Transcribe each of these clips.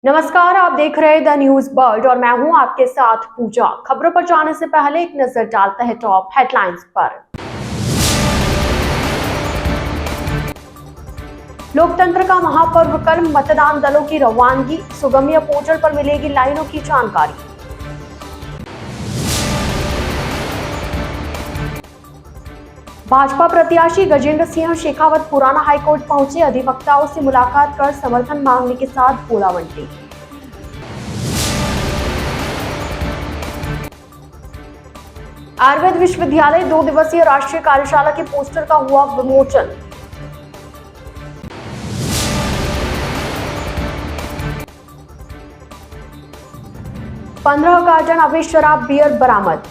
नमस्कार, आप देख रहे हैं द न्यूज बर्ड और मैं हूं आपके साथ पूजा। खबरों पर जाने से पहले एक नजर डालते हैं टॉप हेडलाइंस पर। लोकतंत्र का महापर्व कल, मतदान दलों की रवानगी, सुगम्य पोर्टल पर मिलेगी लाइनों की जानकारी। भाजपा प्रत्याशी गजेंद्र सिंह शेखावत पुराना हाईकोर्ट पहुंचे, अधिवक्ताओं से मुलाकात कर समर्थन मांगने के साथ बोला बंटी। आयुर्वेद विश्वविद्यालय 2 दिवसीय राष्ट्रीय कार्यशाला के पोस्टर का हुआ विमोचन। पंद्रह कार्टन अवैध शराब बियर बरामद।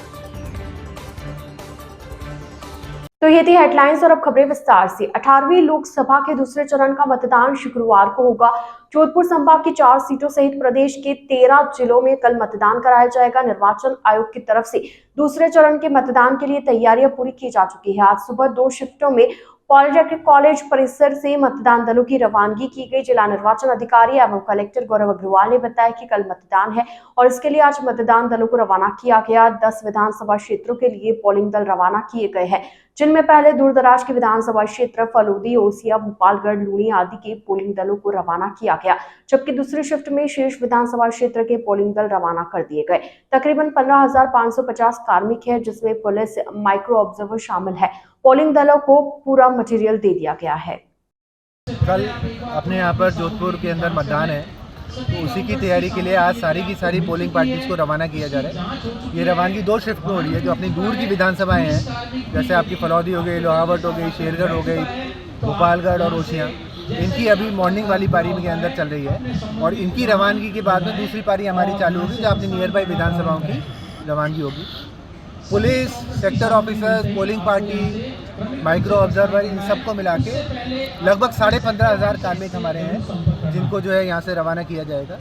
तो ये थी हेडलाइंस और अब खबरें विस्तार से। 18वीं लोकसभा के दूसरे चरण का मतदान शुक्रवार को होगा। जोधपुर संभाग की 4 सीटों सहित प्रदेश के 13 जिलों में कल मतदान कराया जाएगा। निर्वाचन आयोग की तरफ से दूसरे चरण के मतदान के लिए तैयारियां पूरी की जा चुकी है। आज सुबह 2 शिफ्टों में पॉलिटेक्निक कॉलेज परिसर से मतदान दलों की रवानगी की गई। जिला निर्वाचन अधिकारी एवं कलेक्टर गौरव अग्रवाल ने बताया कि कल मतदान है और इसके लिए आज मतदान दलों को रवाना किया गया। 10 विधानसभा क्षेत्रों के लिए पोलिंग दल रवाना किए गए हैं, जिनमें पहले दूरदराज के विधानसभा क्षेत्र फलोदी, ओसिया, भोपालगढ़, लूणी आदि के पोलिंग दलों को रवाना किया गया, जबकि दूसरी शिफ्ट में शेष विधानसभा क्षेत्र के पोलिंग दल रवाना कर दिए गए। तकरीबन 15,550 कार्मिक है, जिसमें पुलिस, माइक्रो ऑब्जर्वर शामिल है। पोलिंग दलों को पूरा मटेरियल दे दिया गया है। कल अपने यहाँ पर जोधपुर के अंदर मतदान है, तो उसी की तैयारी के लिए आज सारी की सारी पोलिंग पार्टीज को रवाना किया जा रहा है। ये रवानगी 2 शिफ्ट में हो रही है। जो अपनी दूर की विधानसभाएं हैं, जैसे आपकी फलौदी हो गई, लोहावट हो गई, शेरगढ़ हो गई, भोपालगढ़ और ओसियाँ, इनकी अभी मॉर्निंग वाली पारी के अंदर चल रही है और इनकी रवानगी के बाद में दूसरी पारी हमारी चालू होगी, जो अपनी नियर बाई विधानसभाओं की रवानगी होगी। पुलिस, sector officers, polling party, micro observer, इन सबको मिला के लगभग 15,500 कार्मिक हमारे हैं, जिनको जो है यहाँ से रवाना किया जाएगा।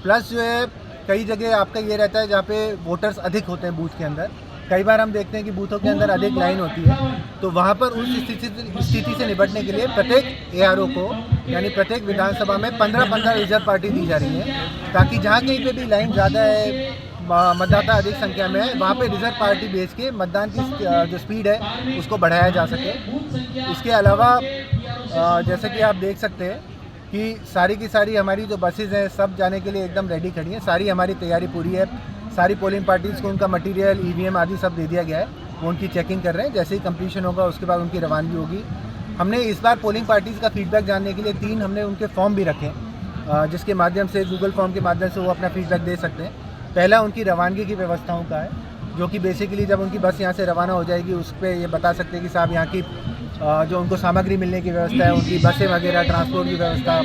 प्लस जो है कई जगह आपका ये रहता है जहाँ पे वोटर्स अधिक होते हैं बूथ के अंदर। कई बार हम देखते हैं कि बूथों के अंदर अधिक लाइन होती है, तो वहाँ पर उस स्थिति से निपटने के लिए प्रत्येक एआरओ को, यानी प्रत्येक विधानसभा में 15-15 रिजर्व पार्टी दी जा रही है, ताकि जहाँ कहीं पे भी लाइन ज़्यादा है, मतदाता अधिक संख्या में है, वहाँ पे रिजर्व पार्टी भेज के मतदान की जो स्पीड है उसको बढ़ाया जा सके। इसके अलावा जैसे कि आप देख सकते हैं कि सारी की सारी हमारी जो बसेज हैं सब जाने के लिए एकदम रेडी खड़ी हैं। सारी हमारी तैयारी पूरी है। सारी पोलिंग पार्टीज़ को उनका मटेरियल, ईवीएम आदि सब दे दिया गया है। वो उनकी चेकिंग कर रहे हैं। जैसे ही कंप्लीशन होगा उसके बाद उनकी रवानगी होगी। हमने इस बार पोलिंग पार्टीज़ का फीडबैक जानने के लिए 3 हमने उनके फॉर्म भी रखे, जिसके माध्यम से गूगल फॉर्म के माध्यम से वो अपना फीडबैक दे सकते हैं। पहला उनकी रवानगी की व्यवस्थाओं का है, जो कि बेसिकली जब उनकी बस यहाँ से रवाना हो जाएगी उस पर ये बता सकते हैं कि साहब यहाँ की जो उनको सामग्री मिलने की व्यवस्था है, उनकी बसें वगैरह, ट्रांसपोर्ट की व्यवस्था,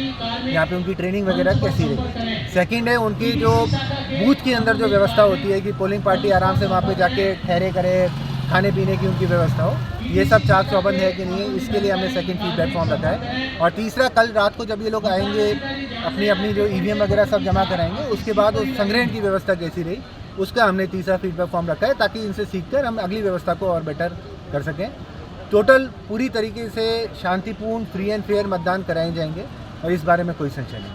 यहाँ पे उनकी ट्रेनिंग वगैरह कैसी रही। सेकंड है उनकी जो बूथ के अंदर जो व्यवस्था होती है कि पोलिंग पार्टी आराम से वहाँ पे जाके ठहरे करे, खाने पीने की उनकी व्यवस्था हो, ये सब चाक चौबंद है कि नहीं है, इसके लिए हमने सेकंड फीडबैक फॉर्म रखा है। और तीसरा, कल रात को जब ये लोग आएंगे अपनी अपनी जो ईवीएम वगैरह सब जमा कराएंगे, उसके बाद उस संग्रहण की व्यवस्था कैसी रही उसका हमने तीसरा फीडबैक फॉर्म रखा है, ताकि इनसे सीखकर हम अगली व्यवस्था को और बेटर कर सकें। टोटल पूरी तरीके से शांतिपूर्ण, फ्री एंड फेयर मतदान कराए जाएंगे और इस बारे में कोई संशय नहीं।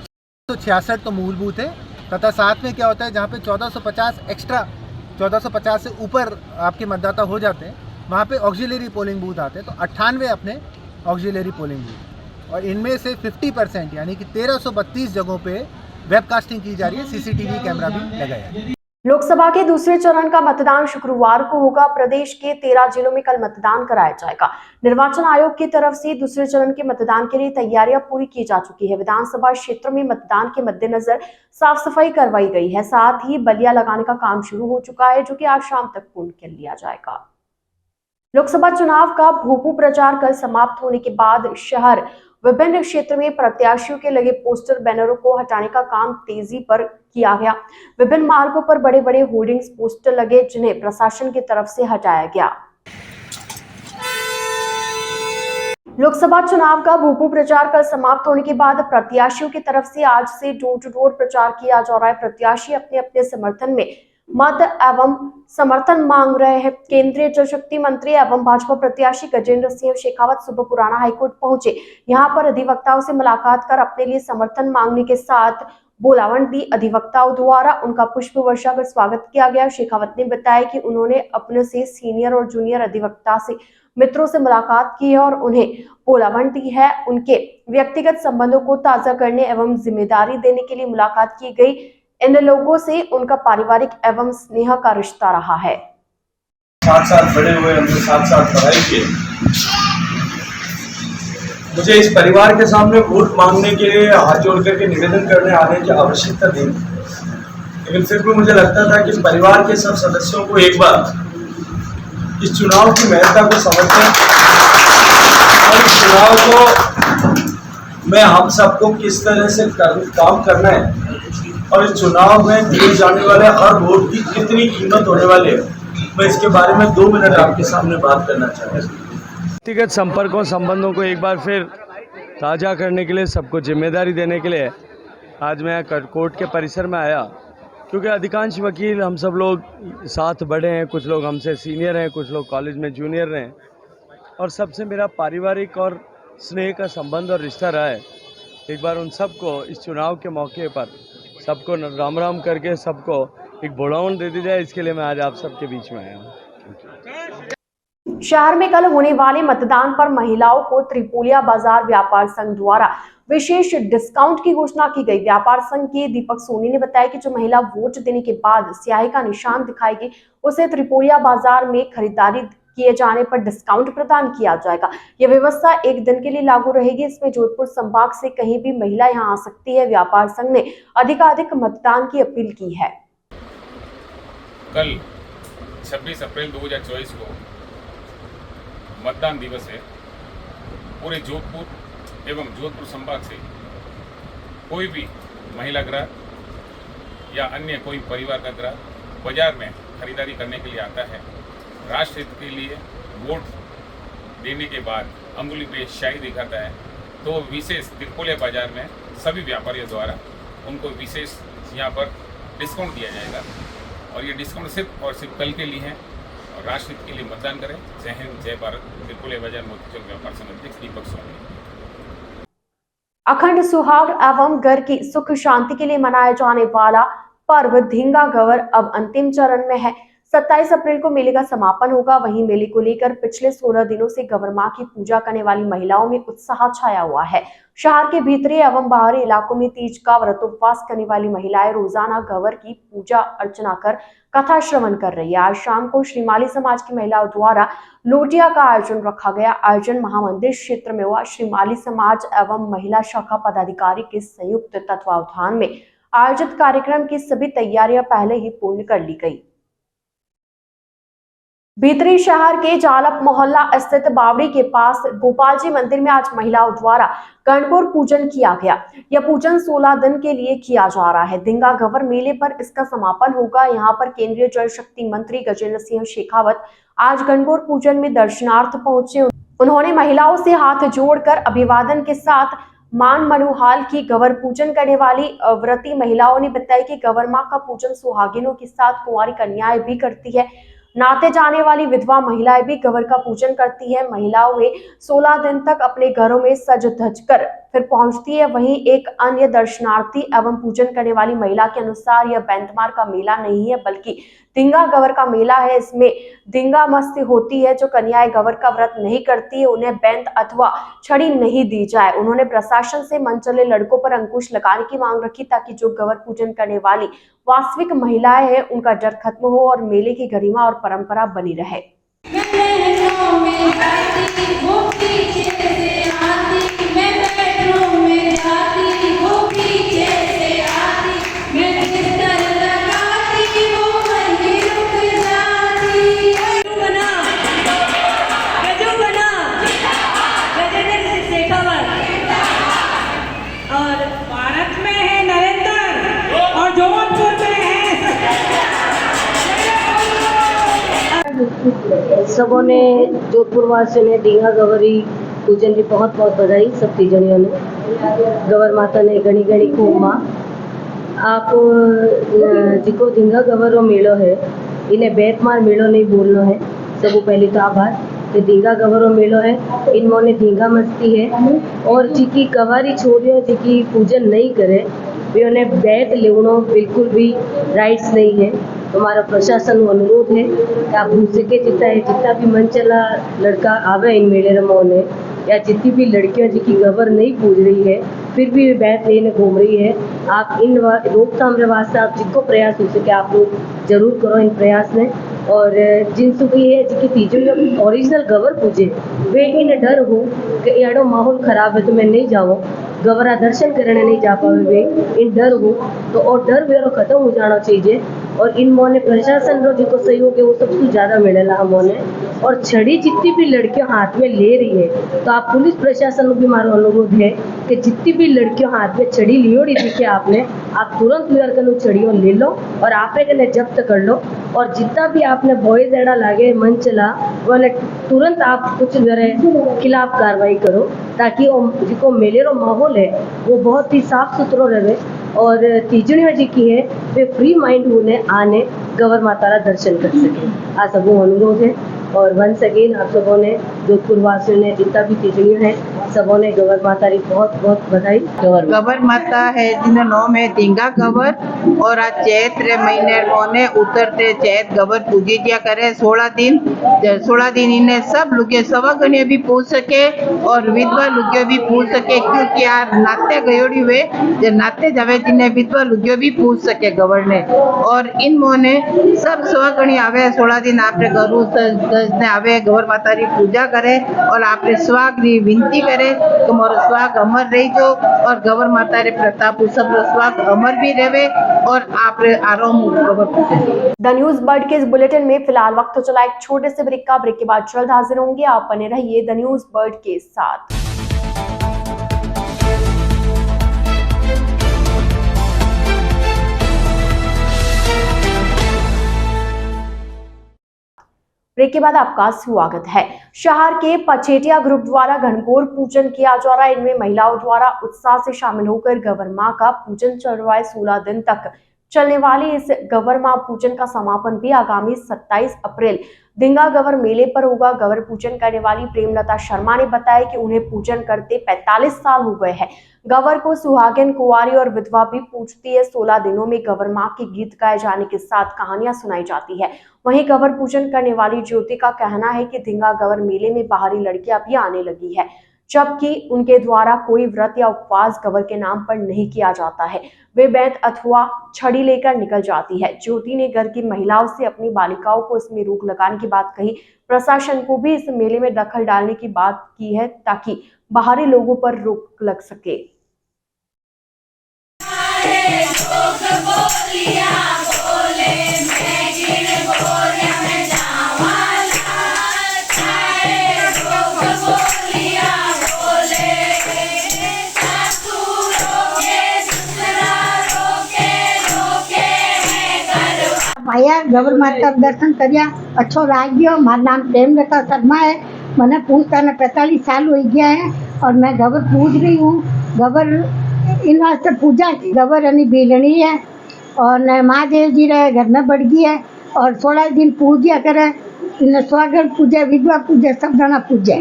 166 तो मूल बूथ है, तथा साथ में क्या होता है, जहाँ पे 1450 एक्स्ट्रा, 1450 से ऊपर आपके मतदाता हो जाते हैं, वहाँ पे ऑक्सिलरी पोलिंग बूथ आते हैं। तो 98 अपने ऑक्सिलरी पोलिंग बूथ, और इनमें से 50% यानी कि 1332 जगहों पे वेबकास्टिंग की जा रही है, सीसीटीवी कैमरा भी लगाया है। लोकसभा के दूसरे चरण का मतदान शुक्रवार को होगा। प्रदेश के 13 जिलों में कल मतदान कराया जाएगा। निर्वाचन आयोग की तरफ से दूसरे चरण के मतदान के लिए तैयारियां पूरी की जा चुकी है। विधानसभा क्षेत्रों में मतदान के मद्देनजर साफ सफाई करवाई गई है। साथ ही बलिया लगाने का काम शुरू हो चुका है, जो कि आज शाम तक पूर्ण कर लिया जाएगा। लोकसभा चुनाव का भोपू प्रचार कल समाप्त होने के बाद शहर विभिन्न क्षेत्र में प्रत्याशियों के लगे पोस्टर, बैनरों को हटाने का काम तेजी पर किया गया। विभिन्न मार्गों पर बड़े बड़े होर्डिंग्स, पोस्टर लगे, जिन्हें प्रशासन की तरफ से हटाया गया। लोकसभा चुनाव का भोपू प्रचार कल समाप्त होने के बाद प्रत्याशियों की तरफ से आज से डोर टू डोर प्रचार किया जा रहा है। प्रत्याशी अपने अपने समर्थन में मत एवं समर्थन मांग रहे हैं। केंद्रीय जल शक्ति मंत्री एवं भाजपा प्रत्याशी गजेंद्र सिंह शेखावत सुबह पुराना हाईकोर्ट पहुंचे। यहां पर अधिवक्ताओं से मुलाकात कर अपने लिए समर्थन मांगने के साथ बोलावंती अधिवक्ताओं द्वारा उनका पुष्प वर्षा कर स्वागत किया गया। शेखावत ने बताया कि उन्होंने अपने से सीनियर और जूनियर अधिवक्ता से मित्रों से मुलाकात की है और उन्हें बोलावंती है उनके व्यक्तिगत संबंधों को ताजा करने एवं जिम्मेदारी देने के लिए मुलाकात की गई। इन लोगों से उनका पारिवारिक एवं स्नेह का रिश्ता रहा है। 7 साल बड़े हुए, हमने 7 साल पढ़ाई की। मुझे इस परिवार के सामने वोट मांगने के लिए हाथ जोड़ करके निवेदन करने आने की आवश्यकता थी, लेकिन फिर भी मुझे लगता था कि परिवार के सब सदस्यों को एक बार इस चुनाव की महत्ता को समझते और इस चुनाव को में हम सबको किस तरह से काम करना है और इस चुनाव में दिए जाने वाले हर वोट की कितनी कीमत होने वाली है, मैं इसके बारे में 2 मिनट आपके सामने बात करना चाहता हूँ। व्यक्तिगत संपर्कों संबंधों को एक बार फिर ताज़ा करने के लिए, सबको जिम्मेदारी देने के लिए आज मैं कोर्ट के परिसर में आया, क्योंकि अधिकांश वकील हम सब लोग साथ बढ़े हैं, कुछ लोग हमसे सीनियर हैं, कुछ लोग कॉलेज में जूनियर हैं और सबसे मेरा पारिवारिक और स्नेह का संबंध और रिश्ता रहा है। एक बार उन सबको इस चुनाव के मौके पर सबको राम राम करके सबको एक बुलावन दे दी जाए, इसके लिए मैं आज आप सबके बीच में आया हूँ। शहर में कल होने वाले मतदान पर महिलाओं को त्रिपोलिया बाजार व्यापार संघ द्वारा विशेष डिस्काउंट की घोषणा की गई। व्यापार संघ के दीपक सोनी ने बताया कि जो महिला वोट देने के बाद स्याही का निशान दिखाएगी उसे त्रिपोलिया बाजार में खरीदारी किए जाने पर डिस्काउंट प्रदान किया जाएगा। यह व्यवस्था 1 दिन के लिए लागू रहेगी। इसमें जोधपुर संभाग से कहीं भी महिला यहां आ सकती है। व्यापार संघ ने अधिकाधिक मतदान की अपील की है। कल 26 अप्रैल 2024 को मतदान दिवस है। पूरे जोधपुर एवं जोधपुर संभाग से कोई भी महिला ग्राहक या अन्य कोई परिवार का ग्राहक बाजार में खरीदारी करने के लिए आता है। राष्ट्र हित के लिए वोट देने के बाद अंगुली पे स्याही दिखाता है, तो विशेष त्रिपोलिया बाजार में सभी व्यापारियों द्वारा उनको विशेष यहाँ पर डिस्काउंट दिया जाएगा और ये डिस्काउंट सिर्फ और सिर्फ कल के लिए है। और राष्ट्र हित के लिए मतदान करें। जय हिंद, जय भारत। त्रिपोलिया बाजार मोती चौक व्यापार संघ अध्यक्ष दीपक सोनी। अखंड सुहाग एवं घर की सुख शांति के लिए मनाया जाने वाला पर्व धींगा गवर अब अंतिम चरण में है। 27 अप्रैल को मेले का समापन होगा। वहीं मेले को लेकर पिछले 16 दिनों से गवर मां की पूजा करने वाली महिलाओं में उत्साह छाया हुआ है। शहर के भीतरी एवं बाहरी इलाकों में तीज का व्रतोपवास करने वाली महिलाएं रोजाना गवर की पूजा अर्चना कर कथा श्रवण कर रही है। आज शाम को श्रीमाली समाज की महिलाओं द्वारा लोटिया का आयोजन रखा गया। आयोजन महामंदिर क्षेत्र में हुआ। श्रीमाली समाज एवं महिला शाखा पदाधिकारी के संयुक्त तत्वावधान में आयोजित कार्यक्रम की सभी तैयारियां पहले ही पूर्ण कर ली गई। भीतरी शहर के जालप मोहल्ला स्थित बावड़ी के पास गोपाल जी मंदिर में आज महिलाओं द्वारा गणगौर पूजन किया गया। यह पूजन 16 दिन के लिए किया जा रहा है। धींगा गवर मेले पर इसका समापन होगा। यहाँ पर केंद्रीय जल शक्ति मंत्री गजेंद्र सिंह शेखावत आज गणगौर पूजन में दर्शनार्थ पहुंचे। उन्होंने महिलाओं से हाथ जोड़कर अभिवादन के साथ मान मनुहाल की गवर पूजन करने वाली व्रती महिलाओं ने बताया कि गवर मां का पूजन सुहागिनों के साथ कुंवारी कन्याएं भी करती है। नाते जाने वाली विधवा महिलाएं भी गवर का पूजन करती है। महिलाओं में 16 दिन तक अपने घरों में सज धज कर फिर पहुंचती है। वहीं एक अन्य दर्शनार्थी एवं पूजन करने वाली महिला के अनुसार यह बैंतमार का मेला नहीं है बल्कि धींगा गवर का मेला है। इसमें धींगा मस्ती होती है। जो कन्याएं गवर का व्रत नहीं करती है उन्हें बैंत अथवा छड़ी नहीं दी जाए। उन्होंने प्रशासन से मन चले लड़कों पर अंकुश लगाने की मांग रखी ताकि जो गवर पूजन करने वाली वास्तविक महिलाएं हैं उनका डर खत्म हो और मेले की गरिमा और परंपरा बनी रहे। सबों ने जोधपुर वासियों ने धींगा गवरी पूजन की बहुत बहुत बधाई। सब तीजड़ियों ने गवर माता ने घणी घणी खूब माँ आप जिको धींगा गवरो मेलो है इन्हें बेतमार मेलो नहीं बोलना है। सबको पहले तो आभार कि धींगा गवरो मेलो है। इनमों ने धींगा मस्ती है और जिकी कवारी छोड़ियों जिकी पूजन नहीं करे वे उन्हें बैत लेवणो बिल्कुल भी राइट्स नहीं है। तो हमारा प्रशासन को अनुरोध है कि आप हो सके जितना भी मन चला लड़का आवे इन मेले में या जितनी भी लड़कियां जिनकी गबर नहीं पूज रही है फिर भी बैत लेने घूम रही है, आप इन रोकथाम रे वास्ते आप जिनको प्रयास हो सके आप लोग जरूर करो इन प्रयास में। और जिन सुबह है जिनकी तीजड़ी ओरिजिनल गवर पूजे वे इन डर हो कि एड़ो माहौल खराब है तो मैं नहीं जाऊँ गवरा दर्शन करने नहीं जा पावे वे इन डर हो तो और डर वेरो खत्म हो जाना चाहिए। और इन मोने प्रशासन रो जिको सहयोग है वो सबसे ज्यादा मिलेला हमोने। और छड़ी जितनी भी लड़कियां हाथ में ले रही है तो आप पुलिस प्रशासन को भी हमारा अनुरोध है कि जितनी भी लड़कियों हाथ में छड़ी लियोड़ी दिखे आपने आप तुरंत क्लियर कर छड़ियों ले लो और आपे के जब्त कर लो। और जितना भी आपने बॉयज एड़ा लागे मन चला वो तुरंत आप कुछ मेरे खिलाफ कार्रवाई करो ताकि जिको मेले रो माहौल है वो बहुत ही साफ सुथरो रहे और तीजड़ियों जी की है वे फ्री माइंड होने आने गवर माता रा दर्शन कर सके। आ सबों अनुरोध है। और वंस अगेन आप सबों ने जोधपुर वासियों ने जितना भी तीजड़ियों है सबों ने गवर माता री बहुत बहुत बधाई। गवर माता है जिन्हें नाम है ढींगा गवर और आज चैत्र महीने मोने उतरते चैत गवर पूजी दिया करे 16 दिन इन्हें सब लुगे सवागण्य भी पूज सके और विधवा लुगे भी पूज सके क्योंकि यार नाते गयोड़ी हुए जो नाते जावे जिन्हें विधवा लुगे भी पूज सके गवर ने। और इन मोने सब सवागणी आवे 16 दिन आपने गरु ने आवे गवर माता री पूजा करे और आपने स्वाग री विनती करे कि मोर स्वाग अमर रही जो और गवर माता रे प्रताप सब स्वाग अमर भी रहे और आप आराम गवर पूजे। द न्यूज बर्ड के इस बुलेटिन में फिलहाल वक्त तो चला एक छोटे से ब्रेक का। ब्रेक के बाद जल्द हाजिर होंगे, आप बने रहिए द न्यूज बर्ड के साथ। ब्रेक के बाद आपका स्वागत है। शहर के पचेटिया ग्रुप द्वारा घनघोर पूजन किया जा रहा है। इनमें महिलाओं द्वारा उत्साह से शामिल होकर गवर मां का पूजन चढ़वाए 16 दिन तक चलने वाले इस गवर मां पूजन का समापन भी आगामी 27 अप्रैल ढींगा गवर मेले पर होगा। गवर पूजन करने वाली प्रेमलता शर्मा ने बताया कि उन्हें पूजन करते 45 साल हो गए हैं। गवर को सुहागिन, कुंवारी और विधवा भी पूजती है। 16 दिनों में गवर मां के गीत गाए जाने के साथ कहानियां सुनाई जाती है। वहीं गवर पूजन करने वाली ज्योति का कहना है कि ढींगा गवर मेले में बाहरी लड़कियां भी आने लगी है, जबकि उनके द्वारा कोई व्रत या उपवास गवर के नाम पर नहीं किया जाता है। वे बैत अथवा छड़ी लेकर निकल जाती है। ज्योति ने घर की महिलाओं से अपनी बालिकाओं को इसमें रोक लगाने की बात कही। प्रशासन को भी इस मेले में दखल डालने की बात की है ताकि बाहरी लोगों पर रोक लग सके। आया गवर माता दर्शन करिया अच्छो लाग्यो। मारा नाम प्रेमलता शर्मा है। मैंने पूछता ने 45 साल हो गया है और मैं गवर पूज रही हूँ। गवर इन वास्ते पूजा की गवर यानी बेलनी है और न महादेव जी रहे घर में बढ़ गई है और 16 दिन पूजा करे। इन स्वागत पूजा, विधवा पूजा, सब जना पूजा।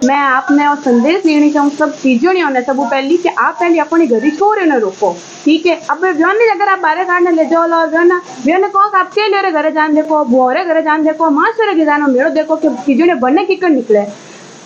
मैं आपने और संदेश लेनी चाहूँ सब तीजड़ियों ने सब पहली कि आप पहले अपनी घरी छोरे न रोको, ठीक है। अब व्योने अगर आप बारह काटने ले जाओ व्योने कहो आप के ले घरे जान देखो, बुआरे घरे जान देखो, माँ से के जानो मेड़ो देखो कि तीजड़े बनने की कर निकले।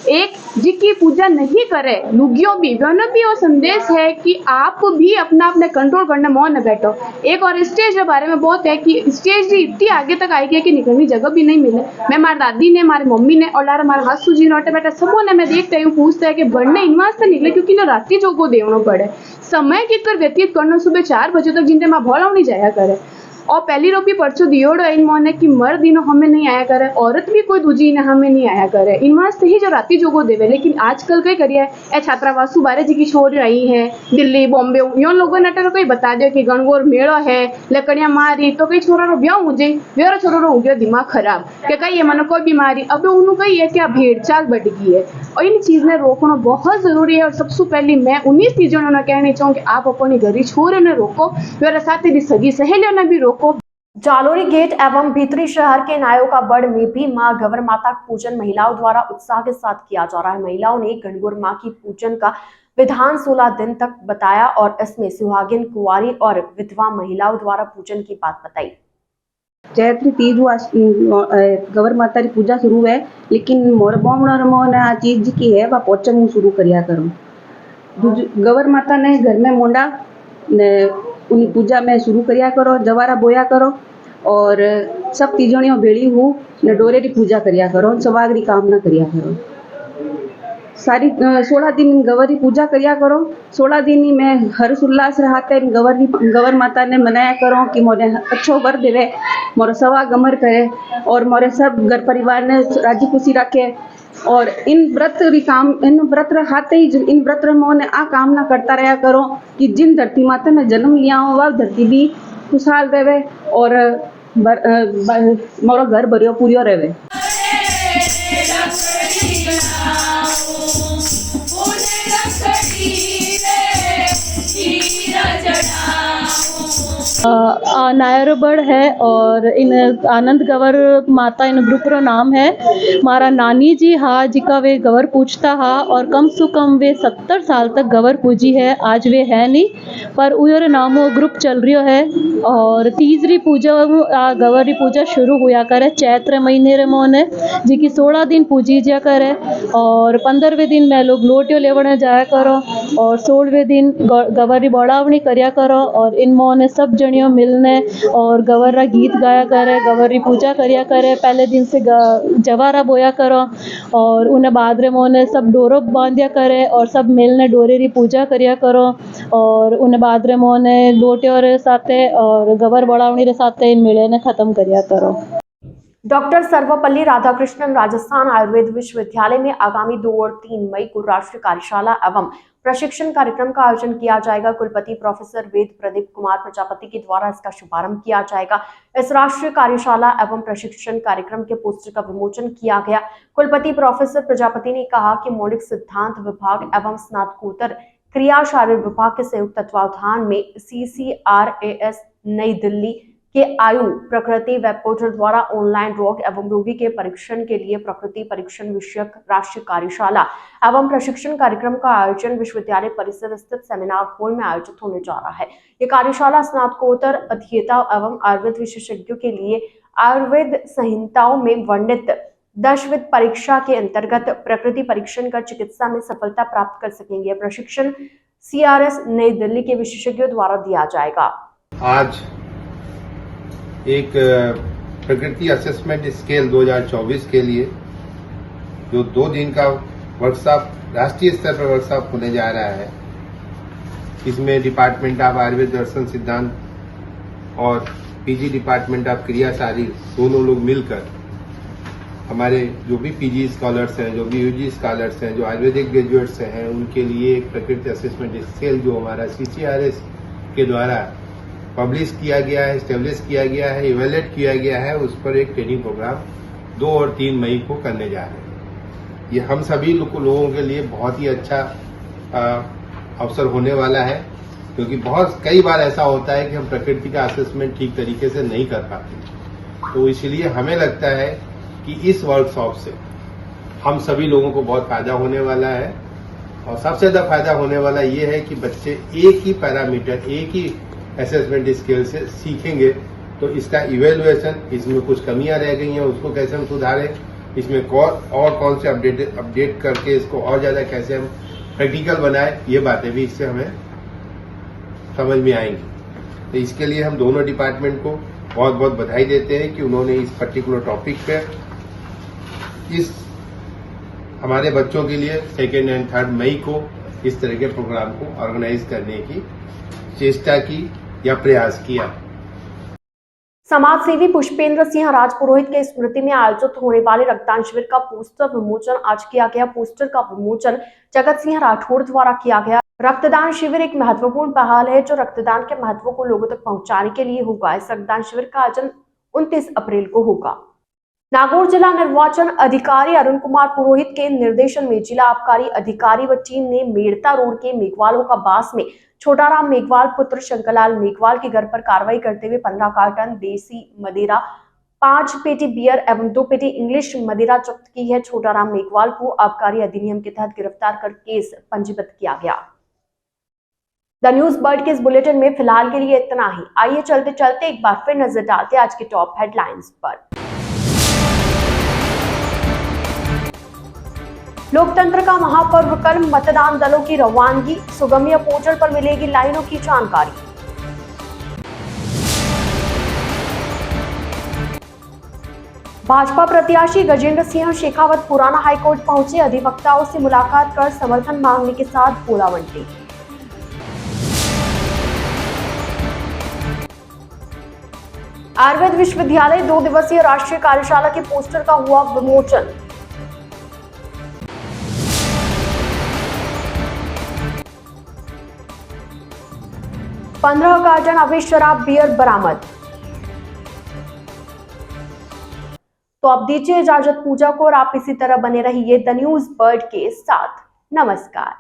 एक जी की पूजा नहीं करे लुगियों भी व्योने भी वो संदेश है कि आप भी अपना अपने कंट्रोल करने मोह न बैठो। एक और स्टेज के बारे में बहुत है कि स्टेज इतनी आगे तक आई गई कि निकलने जगह भी नहीं मिले। मैं हमारी दादी ने, हमारी मम्मी ने और हमारे हासू जी ने बैठा सबों ने मैं देखता हूँ पूछता है कि बढ़ने इनवास से निकले क्योंकि ना रात्रि जोगो देवनो पड़े। समय की कर व्यतीत करना सुबह 4 बजे तक जिनते माँ भोला नहीं जाया करे। और पहली रोपी परचो दियोड़ो इन मोने कि मर्द इनो हमें नहीं आया करे, औरत भी कोई दूजी ने हमें नहीं आया करे। इन वास्ते ही जो राती जोगो देवे। लेकिन आजकल कई करिए ए छात्रावासु बारे जी की छोरी आई है दिल्ली, बॉम्बे, यो लोगों ने कोई बता दियो कि गणगौर मेड़ो है, लकड़ियां मारी तो कई छोरा रो ब्याह हो जाए, वेरो छोरो रो हो गया दिमाग खराब कि कई मन कोई बीमारी। अब उन्होंने कही है कि अब भेड़ चाल बढ़ गई है और इन चीज ने रोकना बहुत जरूरी है। और सबसे पहले मैं 19 चीजों ने कहनी चाहूँ कि आप अपनी घरी छोरे ने रोको, मेरे साथ सगी सहेलियों ने भी रोको। जालोरी गेट एवं भीतरी शहर के नायों बड़ में भी मां गवर माता का पूजन महिलाओं द्वारा उत्साह के साथ किया जा रहा है। महिलाओं ने गणगौर मां की पूजन का विधान 16 दिन तक बताया और इसमें सुहागिन, कुंवारी और विधवा महिलाओं द्वारा पूजन की बात बताई। चैत्र तीज गवर माता की पूजा शुरू है, लेकिन मोर बामणर मोने आ चीज की है वह पोचन शुरू करिया करो। गवर माता ने घर में मोंडा ने उन्हीं पूजा में शुरू करिया करो, जवारा बोया करो और सब तीजणियों भेड़ी हूँ ने डोरे की पूजा करिया करो, सवागरी कामना करिया करो। सारी 16 दिन गवर की पूजा करिया करो। 16 दिन ही मैं हर्ष उल्लास रहते गवर माता ने मनाया करो कि मोरे अच्छो वर देवे, मोरे सवा गमर करे और मोरे सब घर परिवार ने राजी खुशी रखे। और इन व्रत रखाते ही इन व्रत मोने आ कामना करता रहा करो कि जिन धरती माता में जन्म लिया हो वह धरती भी खुशहाल रहे और मोरो घर भरियो पूरियो रहे। नायरबड़ है और इन आनंद गवर माता इन ग्रुप रो नाम है। मारा नानी जी हा जिका वे गवर पूछता हा और कम से कम वे 70 साल तक गवर पूजी है। आज वे है नहीं पर उयर नामो ग्रुप चल रियो है और तीसरी पूजा गवर री पूजा शुरू हुआ करे चैत्र महीने रे मोने जी की 16 दिन पूजी जा करे और 15वें दिन में लोग लोटियो लेवने जाया करो और 16वें दिन गवर री बढ़ावनी करया करो और इन मोने सब जणियों मिलने और गवर रा गीत गाया करे, गवर री पूजा करया करे। पहले दिन से जवारा बोया करो और उन्हें बाद रे मोने सब डोरो बांधिया करे और सब मिलने डोरे री पूजा करया करो और उन्हें बाद रे मोने लोटियों रे साथे और गवर बढ़ावनी रे साथे इन मेले ने खत्म करया करो। डॉक्टर सर्वपल्ली राधाकृष्णन राजस्थान आयुर्वेद विश्वविद्यालय में आगामी 2 और 3 मई को राष्ट्रीय कार्यशाला एवं प्रशिक्षण कार्यक्रम का आयोजन किया जाएगा। कुलपति प्रोफेसर वेद प्रदीप कुमार प्रजापति के द्वारा इसका शुभारंभ किया जाएगा। इस राष्ट्रीय कार्यशाला एवं प्रशिक्षण कार्यक्रम के पोस्टर का विमोचन किया गया। कुलपति प्रोफेसर प्रजापति ने कहा कि मौलिक सिद्धांत विभाग एवं स्नातकोत्तर क्रिया शारीर विभाग के संयुक्त तत्वावधान में CCRAS नई दिल्ली के आयु प्रकृति वेब पोर्टल द्वारा ऑनलाइन रोग एवं रोगी के परीक्षण के लिए प्रकृति परीक्षण विषयक राष्ट्रीय कार्यशाला एवं प्रशिक्षण कार्यक्रम का आयोजन विश्वविद्यालय परिसर स्थित सेमिनार हॉल में आयोजित होने जा रहा है। ये कार्यशाला स्नातकोत्तर अध्येता एवं आयुर्वेद विशेषज्ञों के लिए आयुर्वेद संहिताओं में वर्णित दशविध परीक्षा के अंतर्गत प्रकृति परीक्षण कर चिकित्सा में सफलता प्राप्त कर सकेंगे। प्रशिक्षण CRS नई दिल्ली के विशेषज्ञों द्वारा दिया जाएगा। आज एक प्रकृति असेसमेंट स्केल 2024 के लिए जो 2 दिन का वर्कशॉप राष्ट्रीय स्तर पर वर्कशॉप होने जा रहा है, इसमें डिपार्टमेंट ऑफ आयुर्वेद दर्शन सिद्धांत और PG डिपार्टमेंट ऑफ क्रिया शारीर दोनों लोग मिलकर हमारे जो भी PG स्कॉलर्स हैं, जो भी UG स्कॉलर्स हैं, जो आयुर्वेदिक ग्रेजुएट्स हैं, उनके लिए एक प्रकृति असेसमेंट स्केल जो हमारा CCRS के द्वारा पब्लिश किया गया है, स्टेब्लिश किया गया है, इवेल्युएट किया गया है, उस पर एक ट्रेनिंग प्रोग्राम 2 और 3 मई को करने जा रहे हैं। ये हम सभी लोगों के लिए बहुत ही अच्छा अवसर होने वाला है, क्योंकि कई बार ऐसा होता है कि हम प्रकृति का असेसमेंट ठीक तरीके से नहीं कर पाते। तो इसलिए हमें लगता है कि इस वर्कशॉप से हम सभी लोगों को बहुत फायदा होने वाला है और सबसे ज्यादा फायदा होने वाला ये है कि बच्चे एक ही पैरामीटर, एक ही असेसमेंट स्केल से सीखेंगे, तो इसका इवेल्युएशन, इसमें कुछ कमियां रह गई हैं उसको कैसे हम सुधारें, इसमें और कौन से अपडेट करके इसको और ज्यादा कैसे हम प्रैक्टिकल बनाए, ये बातें भी इससे हमें समझ में आएंगी। तो इसके लिए हम दोनों डिपार्टमेंट को बहुत बहुत बधाई देते हैं कि उन्होंने इस पर्टिकुलर टॉपिक पे इस हमारे बच्चों के लिए 2 और 3 मई को इस तरह के प्रोग्राम को ऑर्गेनाइज करने की चेष्टा की या प्रयास किया। समाज सेवी पुष्पेंद्र सिंह राजपुरोहित के स्मृति में आयोजित होने वाले रक्तदान शिविर का पोस्टर विमोचन आज किया गया। पोस्टर का विमोचन जगत सिंह राठौड़ द्वारा किया गया। रक्तदान शिविर एक महत्वपूर्ण पहल है जो रक्तदान के महत्व को लोगों तक पहुंचाने के लिए होगा। इस रक्तदान शिविर का आयोजन 29 अप्रैल को होगा। नागौर जिला निर्वाचन अधिकारी अरुण कुमार पुरोहित के निर्देशन में जिला आबकारी अधिकारी व टीम ने मेड़ता रोड के मेघवालों का बास में छोटाराम मेघवाल पुत्र शंकरलाल मेघवाल के घर पर कार्रवाई करते हुए 15 कार्टन देसी मदिरा 5 पेटी बियर एवं 2 पेटी इंग्लिश मदिरा जब्त की है। छोटाराम मेघवाल को आबकारी अधिनियम के तहत गिरफ्तार कर केस पंजीबद्ध किया गया। द न्यूज बर्ड के इस बुलेटिन में फिलहाल के लिए इतना ही। आइए चलते चलते एक बार फिर नजर डालते आज के टॉप हेडलाइंस पर। लोकतंत्र का महापर्व कल, मतदान दलों की रवानगी, सुगम्य पोर्टल पर मिलेगी लाइनों की जानकारी। भाजपा प्रत्याशी गजेंद्र सिंह शेखावत पुराना हाईकोर्ट पहुंचे। अधिवक्ताओं से मुलाकात कर समर्थन मांगने के साथ बोला बंटी। आयुर्वेद विश्वविद्यालय 2 दिवसीय राष्ट्रीय कार्यशाला के पोस्टर का हुआ विमोचन। पंद्रह कार्टन अवैध शराब बियर बरामद। तो अब दीजिए इजाजत पूजा को और आप इसी तरह बने रहिए द न्यूज बर्ड के साथ। नमस्कार।